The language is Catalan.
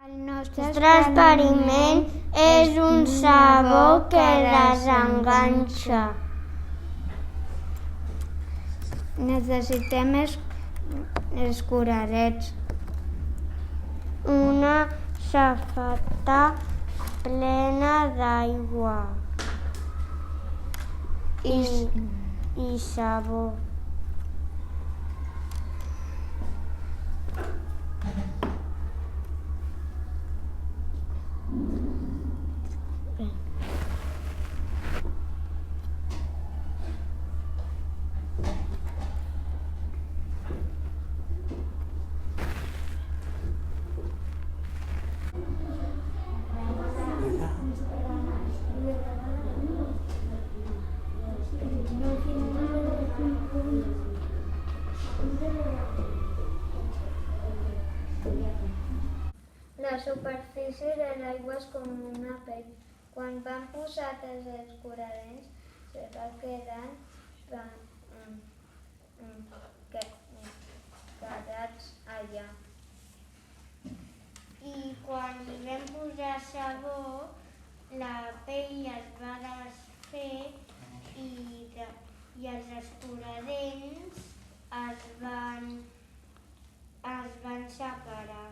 El nostre experiment és un sabó que desenganxa. Necessitem escurarets, una safata plena d'aigua i sabó. La superfície de l'aigua és com una pell. Quan van posar els escurarents, se va quedar quedats allà. I quan hi vam posar sabó, la pell es va desfer i els escurarents es van separar.